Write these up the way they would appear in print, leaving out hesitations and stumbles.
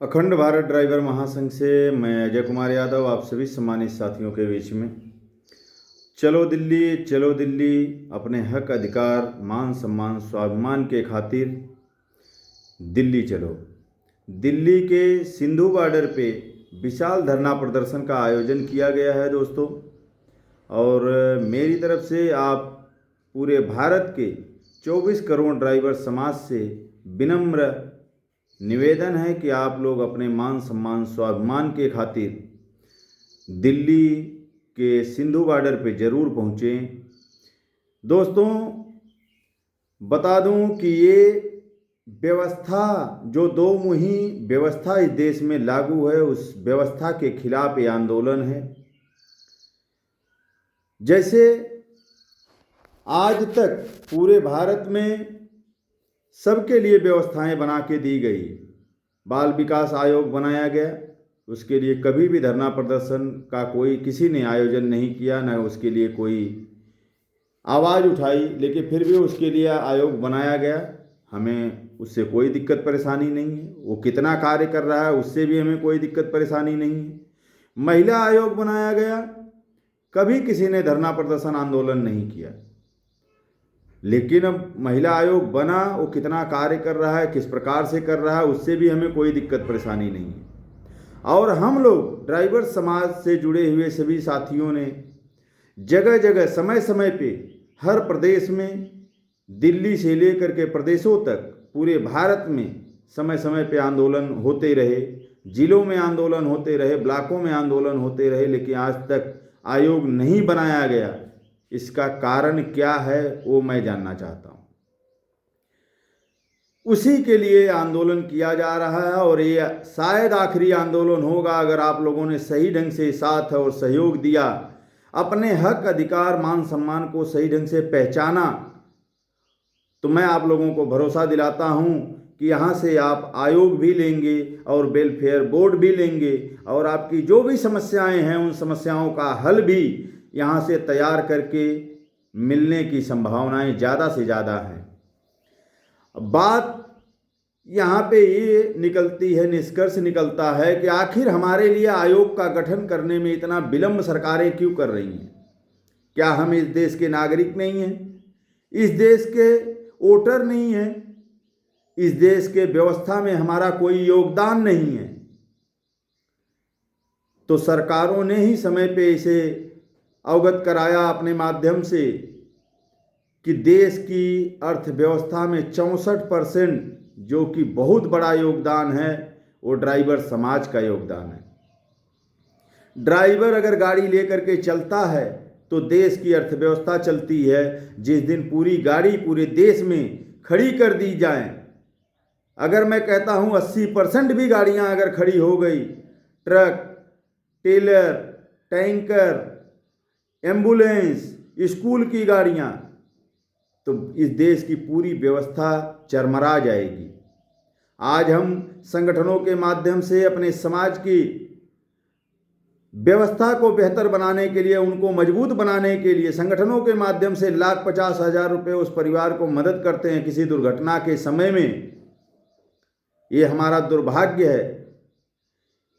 अखंड भारत ड्राइवर महासंघ से मैं अजय कुमार यादव आप सभी सम्मानित साथियों के बीच में चलो दिल्ली अपने हक अधिकार मान सम्मान स्वाभिमान के खातिर दिल्ली चलो। दिल्ली के सिंधु बॉर्डर पे विशाल धरना प्रदर्शन का आयोजन किया गया है दोस्तों। और मेरी तरफ से आप पूरे भारत के 24 करोड़ ड्राइवर समाज से विनम्र निवेदन है कि आप लोग अपने मान सम्मान स्वाभिमान के खातिर दिल्ली के सिंधु बॉर्डर पे ज़रूर पहुँचें। दोस्तों, बता दूं कि ये व्यवस्था जो दो मुही व्यवस्था इस देश में लागू है, उस व्यवस्था के खिलाफ ये आंदोलन है। जैसे आज तक पूरे भारत में सबके लिए व्यवस्थाएं बना के दी गई, बाल विकास आयोग बनाया गया, उसके लिए कभी भी धरना प्रदर्शन का कोई किसी ने आयोजन नहीं किया, न उसके लिए कोई आवाज़ उठाई, लेकिन फिर भी उसके लिए आयोग बनाया गया। हमें उससे कोई दिक्कत परेशानी नहीं है, वो कितना कार्य कर रहा है उससे भी हमें कोई दिक्कत परेशानी नहीं है। महिला आयोग बनाया गया, कभी किसी ने धरना प्रदर्शन आंदोलन नहीं किया, लेकिन अब महिला आयोग बना, वो कितना कार्य कर रहा है, किस प्रकार से कर रहा है, उससे भी हमें कोई दिक्कत परेशानी नहीं है। और हम लोग ड्राइवर समाज से जुड़े हुए सभी साथियों ने जगह जगह समय समय पे हर प्रदेश में, दिल्ली से लेकर के प्रदेशों तक पूरे भारत में समय समय पे आंदोलन होते रहे, जिलों में आंदोलन होते रहे, ब्लॉकों में आंदोलन होते रहे, लेकिन आज तक आयोग नहीं बनाया गया। इसका कारण क्या है वो मैं जानना चाहता हूँ। उसी के लिए आंदोलन किया जा रहा है और ये शायद आखिरी आंदोलन होगा। अगर आप लोगों ने सही ढंग से साथ और सहयोग दिया, अपने हक अधिकार मान सम्मान को सही ढंग से पहचाना, तो मैं आप लोगों को भरोसा दिलाता हूँ कि यहाँ से आप आयोग भी लेंगे और वेलफेयर बोर्ड भी लेंगे, और आपकी जो भी समस्याएं हैं उन समस्याओं का हल भी यहाँ से तैयार करके मिलने की संभावनाएं ज़्यादा से ज़्यादा हैं। बात यहाँ पे ये निकलती है, निष्कर्ष निकलता है कि आखिर हमारे लिए आयोग का गठन करने में इतना विलंब सरकारें क्यों कर रही हैं? क्या हम इस देश के नागरिक नहीं हैं? इस देश के वोटर नहीं हैं? इस देश के व्यवस्था में हमारा कोई योगदान नहीं है? तो सरकारों ने ही समय पे इसे अवगत कराया अपने माध्यम से कि देश की अर्थव्यवस्था में 64% जो कि बहुत बड़ा योगदान है, वो ड्राइवर समाज का योगदान है। ड्राइवर अगर गाड़ी लेकर के चलता है तो देश की अर्थव्यवस्था चलती है। जिस दिन पूरी गाड़ी पूरे देश में खड़ी कर दी जाए, अगर मैं कहता हूँ 80% भी गाड़ियाँ अगर खड़ी हो गई, truck, trailer, tanker, ambulance, school की गाड़ियाँ, तो इस देश की पूरी व्यवस्था चरमरा जाएगी। आज हम संगठनों के माध्यम से अपने समाज की व्यवस्था को बेहतर बनाने के लिए, उनको मजबूत बनाने के लिए संगठनों के माध्यम से 1,50,000 रुपये उस परिवार को मदद करते हैं किसी दुर्घटना के समय में। ये हमारा दुर्भाग्य है।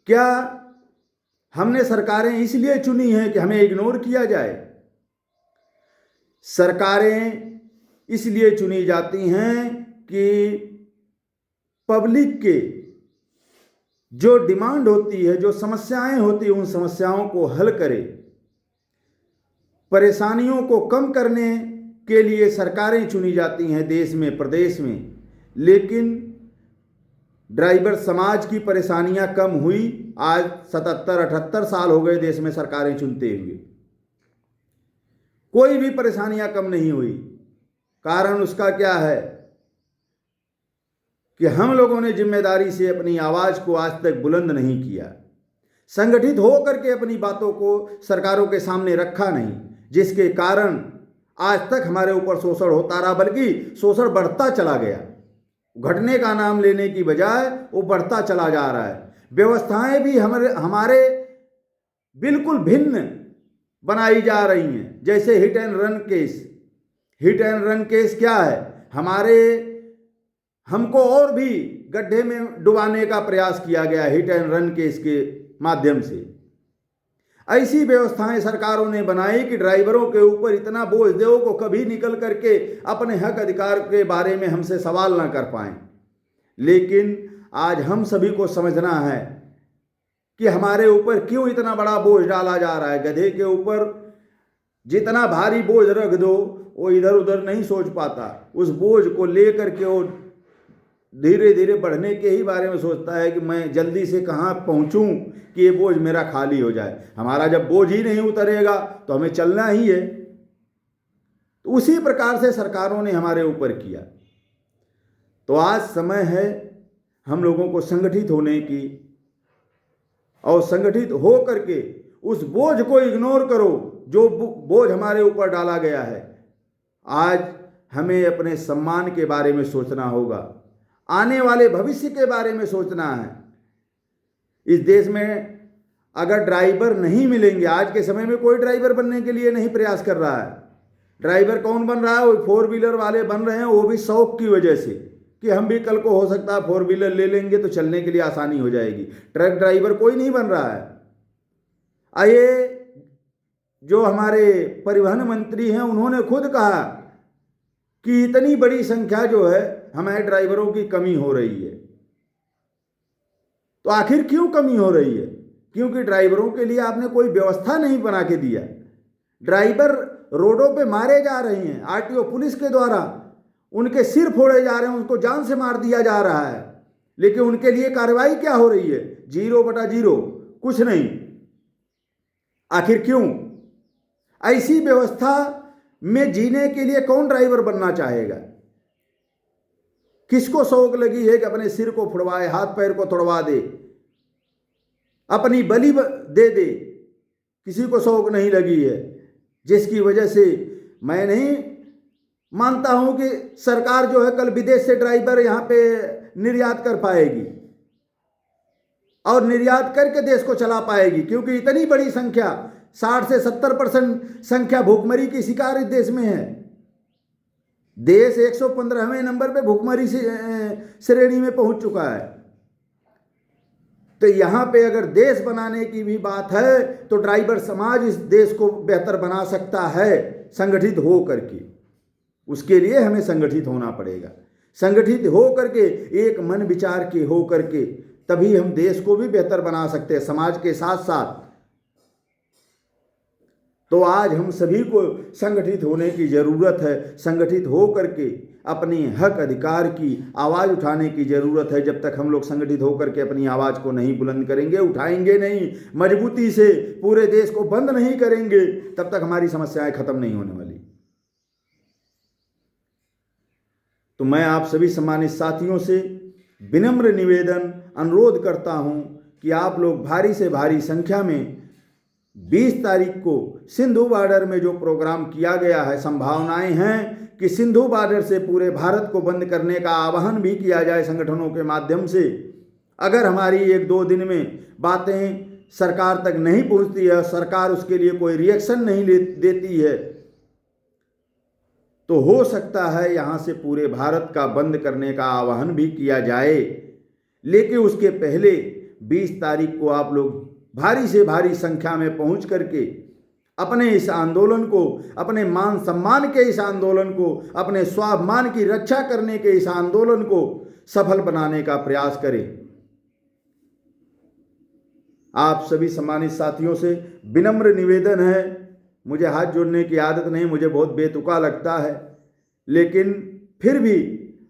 क्या हमने सरकारें इसलिए चुनी हैं कि हमें इग्नोर किया जाए? सरकारें इसलिए चुनी जाती हैं कि पब्लिक के जो डिमांड होती है, जो समस्याएं होती हैं, उन समस्याओं को हल करे। परेशानियों को कम करने के लिए सरकारें चुनी जाती हैं देश में, प्रदेश में। लेकिन ड्राइवर समाज की परेशानियां कम हुई? आज 77-78 साल हो गए देश में सरकारें चुनते हुए, कोई भी परेशानियां कम नहीं हुई। कारण उसका क्या है कि हम लोगों ने जिम्मेदारी से अपनी आवाज़ को आज तक बुलंद नहीं किया, संगठित होकर के अपनी बातों को सरकारों के सामने रखा नहीं, जिसके कारण आज तक हमारे ऊपर शोषण होता रहा, बल्कि शोषण बढ़ता चला गया। घटने का नाम लेने की बजाय वो बढ़ता चला जा रहा है। व्यवस्थाएं भी हमारे बिल्कुल भिन्न बनाई जा रही हैं। जैसे hit and run case. Hit and run case क्या है? हमको और भी गड्ढे में डुबाने का प्रयास किया गया हिट एंड रन के इसके माध्यम से। ऐसी व्यवस्थाएं सरकारों ने बनाई कि ड्राइवरों के ऊपर इतना बोझ दो को कभी निकल करके अपने हक अधिकार के बारे में हमसे सवाल ना कर पाएं। लेकिन आज हम सभी को समझना है कि हमारे ऊपर क्यों इतना बड़ा बोझ डाला जा रहा है। गधे के ऊपर जितना भारी बोझ रख दो वो इधर उधर नहीं सोच पाता, उस बोझ को लेकर के वो धीरे धीरे बढ़ने के ही बारे में सोचता है कि मैं जल्दी से कहाँ पहुँचूँ कि ये बोझ मेरा खाली हो जाए। हमारा जब बोझ ही नहीं उतरेगा तो हमें चलना ही है। तो उसी प्रकार से सरकारों ने हमारे ऊपर किया। तो आज समय है हम लोगों को संगठित होने की, और संगठित हो करके उस बोझ को इग्नोर करो जो बोझ हमारे ऊपर डाला गया है। आज हमें अपने सम्मान के बारे में सोचना होगा, आने वाले भविष्य के बारे में सोचना है। इस देश में अगर ड्राइवर नहीं मिलेंगे, आज के समय में कोई ड्राइवर बनने के लिए नहीं प्रयास कर रहा है। ड्राइवर कौन बन रहा है? वो 4 व्हीलर वाले बन रहे हैं, वो भी शौक की वजह से कि हम भी कल को हो सकता है 4 व्हीलर ले लेंगे तो चलने के लिए आसानी हो जाएगी। ट्रक ड्राइवर कोई नहीं बन रहा है। आइए, जो हमारे परिवहन मंत्री हैं उन्होंने खुद कहा कि इतनी बड़ी संख्या जो है हमारे ड्राइवरों की कमी हो रही है। तो आखिर क्यों कमी हो रही है? क्योंकि ड्राइवरों के लिए आपने कोई व्यवस्था नहीं बना के दिया। ड्राइवर रोडों पे मारे जा रहे हैं, आरटीओ पुलिस के द्वारा उनके सिर फोड़े जा रहे हैं, उनको जान से मार दिया जा रहा है। लेकिन उनके लिए कार्रवाई क्या हो रही है? 0/0, कुछ नहीं। आखिर क्यों? ऐसी व्यवस्था में जीने के लिए कौन ड्राइवर बनना चाहेगा? किसको शौक लगी है कि अपने सिर को फुड़वाए, हाथ पैर को तोड़वा दे, अपनी बलि दे दे? किसी को शौक नहीं लगी है। जिसकी वजह से मैं नहीं मानता हूं कि सरकार जो है कल विदेश से ड्राइवर यहां पे निर्यात कर पाएगी और निर्यात करके देश को चला पाएगी, क्योंकि इतनी बड़ी संख्या 60 से 70% संख्या भूखमरी की शिकार इस देश में है। देश 115वें नंबर पे भूखमरी श्रेणी में पहुंच चुका है। तो यहां पे अगर देश बनाने की भी बात है तो ड्राइवर समाज इस देश को बेहतर बना सकता है संगठित हो करके। उसके लिए हमें संगठित होना पड़ेगा। संगठित हो करके, एक मन विचार के हो करके, तभी हम देश को भी बेहतर बना सकते हैं समाज के साथ साथ। तो आज हम सभी को संगठित होने की ज़रूरत है। संगठित हो करके अपनी हक अधिकार की आवाज़ उठाने की ज़रूरत है। जब तक हम लोग संगठित होकर के अपनी आवाज़ को नहीं बुलंद करेंगे, उठाएंगे नहीं, मजबूती से पूरे देश को बंद नहीं करेंगे, तब तक हमारी समस्याएं खत्म नहीं होने वाली। तो मैं आप सभी सम्मानित साथियों से विनम्र निवेदन, अनुरोध करता हूं कि आप लोग भारी से भारी संख्या में 20 तारीख को सिंधु बॉर्डर में जो प्रोग्राम किया गया है, संभावनाएं हैं कि सिंधु बॉर्डर से पूरे भारत को बंद करने का आह्वान भी किया जाए संगठनों के माध्यम से। अगर हमारी 1-2 दिन में बातें सरकार तक नहीं पहुंचती है, सरकार उसके लिए कोई रिएक्शन नहीं देती है, तो हो सकता है यहाँ से पूरे भारत का बंद करने का आह्वान भी किया जाए। लेकिन उसके पहले 20 तारीख को आप लोग भारी से भारी संख्या में पहुंच करके अपने इस आंदोलन को, अपने मान सम्मान के इस आंदोलन को, अपने स्वाभिमान की रक्षा करने के इस आंदोलन को सफल बनाने का प्रयास करें। आप सभी सम्मानित साथियों से विनम्र निवेदन है, मुझे हाथ जोड़ने की आदत नहीं, मुझे बहुत बेतुका लगता है, लेकिन फिर भी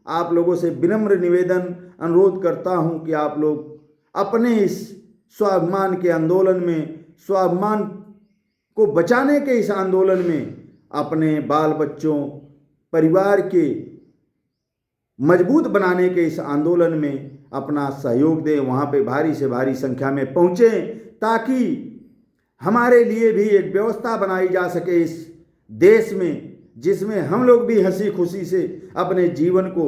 आप लोगों से विनम्र निवेदन, अनुरोध करता हूं कि आप लोग अपने इस स्वाभिमान के आंदोलन में, स्वाभिमान को बचाने के इस आंदोलन में अपने बाल बच्चों, परिवार के मजबूत बनाने के इस आंदोलन में अपना सहयोग दें। वहाँ पे भारी से भारी संख्या में पहुँचें ताकि हमारे लिए भी एक व्यवस्था बनाई जा सके इस देश में, जिसमें हम लोग भी हंसी खुशी से अपने जीवन को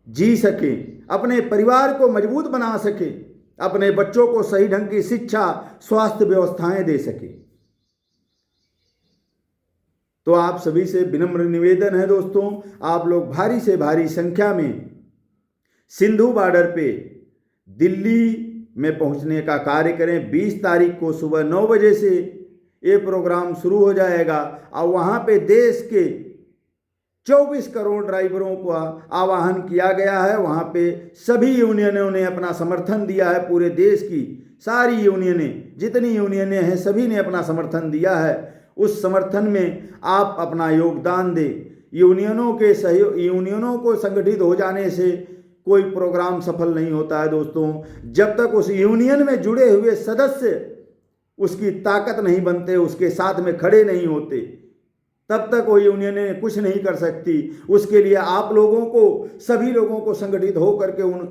जी सकें, अपने परिवार को मजबूत बना सकें, अपने बच्चों को सही ढंग की शिक्षा, स्वास्थ्य व्यवस्थाएं दे सकें। तो आप सभी से विनम्र निवेदन है दोस्तों, आप लोग भारी से भारी संख्या में सिंधु बॉर्डर पे दिल्ली में पहुंचने का कार्य करें। 20 तारीख को सुबह 9 बजे से ये प्रोग्राम शुरू हो जाएगा और वहाँ पे देश के 24 करोड़ ड्राइवरों को आह्वान किया गया है। वहाँ पे सभी यूनियनों ने अपना समर्थन दिया है। पूरे देश की सारी यूनियनें, जितनी यूनियनें हैं, सभी ने अपना समर्थन दिया है। उस समर्थन में आप अपना योगदान दें। यूनियनों को संगठित हो जाने से कोई प्रोग्राम सफल नहीं होता है दोस्तों। जब तक उस यूनियन में जुड़े हुए सदस्य उसकी ताकत नहीं बनते, उसके साथ में खड़े नहीं होते, तब तक वो यूनियनें कुछ नहीं कर सकती। उसके लिए आप लोगों को, सभी लोगों को संगठित हो करके उन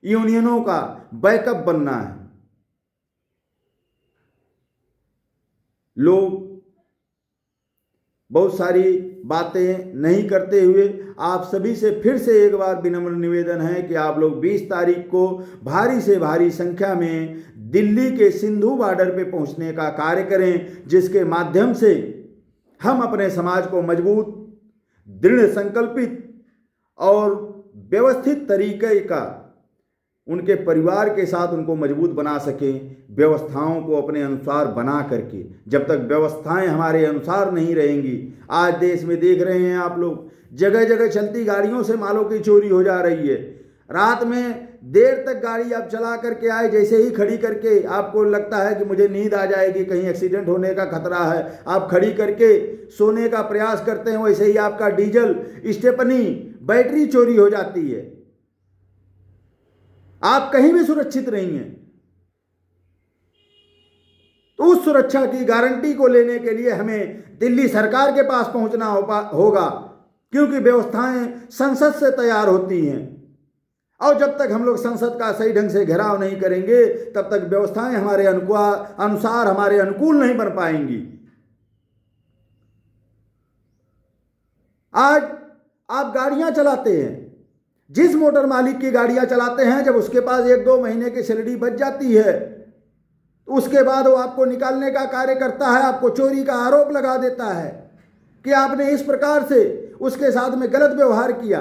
यूनियनों का बैकअप बनना है। लोग बहुत सारी बातें नहीं करते हुए आप सभी से फिर से एक बार विनम्र निवेदन है कि आप लोग 20 तारीख को भारी से भारी संख्या में दिल्ली के सिंधु बॉर्डर पे पहुंचने का कार्य करें, जिसके माध्यम से हम अपने समाज को मजबूत, दृढ़ संकल्पित और व्यवस्थित तरीके का उनके परिवार के साथ उनको मजबूत बना सकें, व्यवस्थाओं को अपने अनुसार बना करके। जब तक व्यवस्थाएं हमारे अनुसार नहीं रहेंगी, आज देश में देख रहे हैं आप लोग, जगह जगह चलती गाड़ियों से मालों की चोरी हो जा रही है। रात में देर तक गाड़ी आप चला करके आए, जैसे ही खड़ी करके आपको लगता है कि मुझे नींद आ जाएगी, कहीं एक्सीडेंट होने का खतरा है, आप खड़ी करके सोने का प्रयास करते हैं, वैसे ही आपका डीजल, स्टेपनी, बैटरी चोरी हो जाती है। आप कहीं भी सुरक्षित नहीं हैं। तो उस सुरक्षा की गारंटी को लेने के लिए हमें दिल्ली सरकार के पास पहुंचना होगा, क्योंकि व्यवस्थाएं संसद से तैयार होती हैं और जब तक हम लोग संसद का सही ढंग से घेराव नहीं करेंगे, तब तक व्यवस्थाएं हमारे अनुसार, हमारे अनुकूल नहीं बन पाएंगी। आज आप गाड़ियां चलाते हैं, जिस मोटर मालिक की गाड़ियां चलाते हैं, जब उसके पास 1-2 महीने की सैलरी बच जाती है, तो उसके बाद वो आपको निकालने का कार्य करता है, आपको चोरी का आरोप लगा देता है कि आपने इस प्रकार से उसके साथ में गलत व्यवहार किया।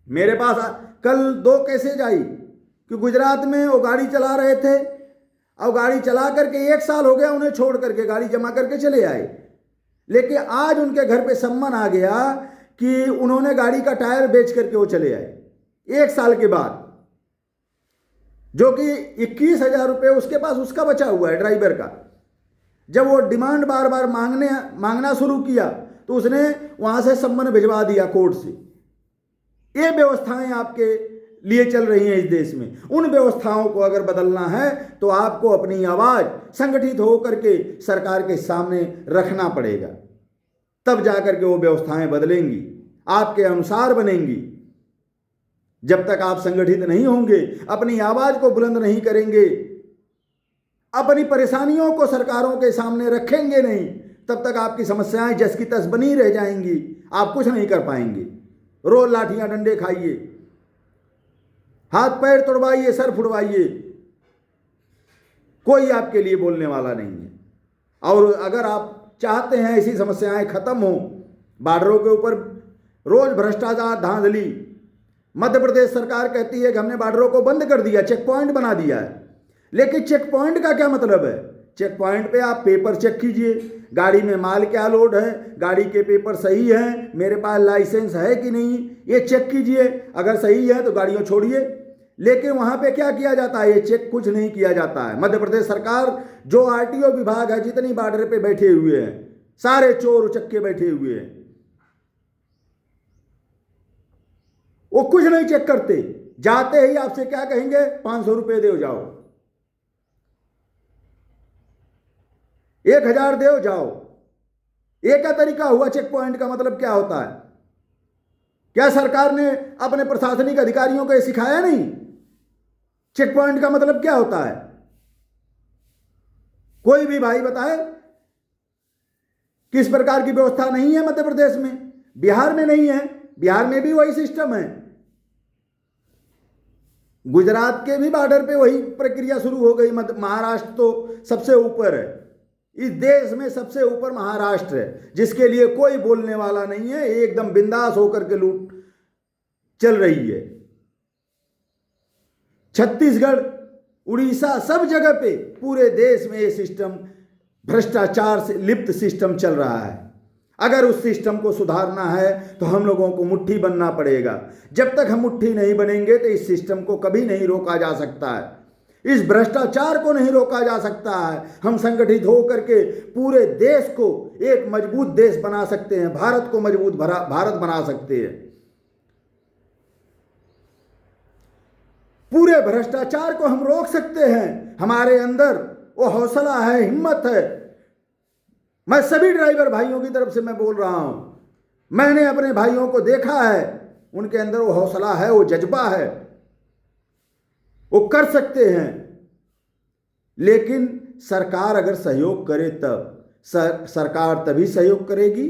मेरे पास कल 2 केसेज आई कि गुजरात में वो गाड़ी चला रहे थे और गाड़ी चला करके 1 साल हो गया, उन्हें छोड़ करके गाड़ी जमा करके चले आए, लेकिन आज उनके घर पे सम्मन आ गया कि उन्होंने गाड़ी का टायर बेच करके वो चले आए 1 साल के बाद, जो कि 21,000 रुपये उसके पास उसका बचा हुआ है ड्राइवर का। जब वो डिमांड बार बार मांगना शुरू किया तो उसने वहां से सम्मन भिजवा दिया कोर्ट से। ये व्यवस्थाएं आपके लिए चल रही हैं इस देश में। उन व्यवस्थाओं को अगर बदलना है तो आपको अपनी आवाज संगठित होकर के सरकार के सामने रखना पड़ेगा, तब जाकर के वो व्यवस्थाएं बदलेंगी, आपके अनुसार बनेंगी। जब तक आप संगठित नहीं होंगे, अपनी आवाज को बुलंद नहीं करेंगे, अपनी परेशानियों को सरकारों के सामने रखेंगे नहीं, तब तक आपकी समस्याएं जस की तस बनी रह जाएंगी, आप कुछ नहीं कर पाएंगे। रोज लाठियां डंडे खाइए, हाथ पैर तोड़वाइए, सर फुड़वाइए, कोई आपके लिए बोलने वाला नहीं है। और अगर आप चाहते हैं ऐसी समस्याएं खत्म हो, बॉर्डरों के ऊपर रोज भ्रष्टाचार, धांधली, मध्य प्रदेश सरकार कहती है कि हमने बॉर्डरों को बंद कर दिया, चेक पॉइंट बना दिया है, लेकिन चेक पॉइंट का क्या मतलब है? चेक पॉइंट पे आप पेपर चेक कीजिए, गाड़ी में माल क्या लोड है, गाड़ी के पेपर सही हैं, मेरे पास लाइसेंस है कि नहीं, ये चेक कीजिए। अगर सही है तो गाड़ियों छोड़िए। लेकिन वहां पे क्या किया जाता है? ये चेक कुछ नहीं किया जाता है। मध्य प्रदेश सरकार, जो आरटीओ विभाग है, जितनी बॉर्डर पे बैठे हुए हैं, सारे चोर उचक्के बैठे हुए हैं, वो कुछ नहीं चेक करते। जाते ही आपसे क्या कहेंगे? 500 रुपये दो जाओ, 1000 दो जाओ। एक का तरीका हुआ चेक पॉइंट का मतलब क्या होता है? क्या सरकार ने अपने प्रशासनिक अधिकारियों को यह सिखाया नहीं? चेक पॉइंट का मतलब क्या होता है? कोई भी भाई बताए किस प्रकार की व्यवस्था नहीं है मध्य प्रदेश में? बिहार में नहीं है, बिहार में भी वही सिस्टम है, गुजरात के भी बॉर्डर पे वही प्रक्रिया शुरू हो गई। महाराष्ट्र तो सबसे ऊपर है, इस देश में सबसे ऊपर महाराष्ट्र है, जिसके लिए कोई बोलने वाला नहीं है, एकदम बिंदास होकर के लूट चल रही है। छत्तीसगढ़, उड़ीसा, सब जगह पे पूरे देश में ये सिस्टम भ्रष्टाचार से लिप्त सिस्टम चल रहा है। अगर उस सिस्टम को सुधारना है तो हम लोगों को मुट्ठी बनना पड़ेगा। जब तक हम मुट्ठी नहीं बनेंगे तो इस सिस्टम को कभी नहीं रोका जा सकता है, इस भ्रष्टाचार को नहीं रोका जा सकता है। हम संगठित होकर के पूरे देश को एक मजबूत देश बना सकते हैं, भारत को मजबूत भारत बना सकते हैं। पूरे भ्रष्टाचार को हम रोक सकते हैं, हमारे अंदर वो हौसला है, हिम्मत है। मैं सभी ड्राइवर भाइयों की तरफ से मैं बोल रहा हूं, मैंने अपने भाइयों को देखा है, उनके अंदर वो हौसला है, वो जज्बा है, वो कर सकते हैं। लेकिन सरकार अगर सहयोग करे तब, सरकार तभी सहयोग करेगी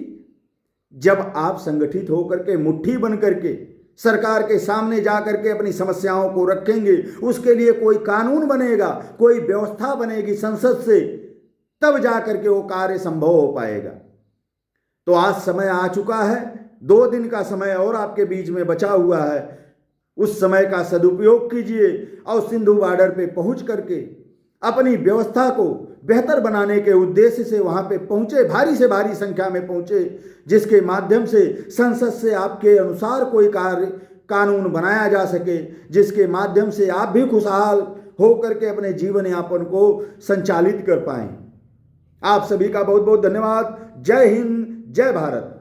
जब आप संगठित होकर के मुट्ठी बन करके सरकार के सामने जा करके अपनी समस्याओं को रखेंगे। उसके लिए कोई कानून बनेगा, कोई व्यवस्था बनेगी संसद से, तब जा करके वो कार्य संभव हो पाएगा। तो आज समय आ चुका है, 2 दिन का समय और आपके बीच में बचा हुआ है। उस समय का सदुपयोग कीजिए और सिंधु बॉर्डर पे पहुंच करके अपनी व्यवस्था को बेहतर बनाने के उद्देश्य से वहां पे पहुंचे, भारी से भारी संख्या में पहुंचे, जिसके माध्यम से संसद से आपके अनुसार कोई कार्य कानून बनाया जा सके, जिसके माध्यम से आप भी खुशहाल हो करके अपने जीवन यापन को संचालित कर पाएं। आप सभी का बहुत बहुत धन्यवाद। जय हिंद, जय भारत।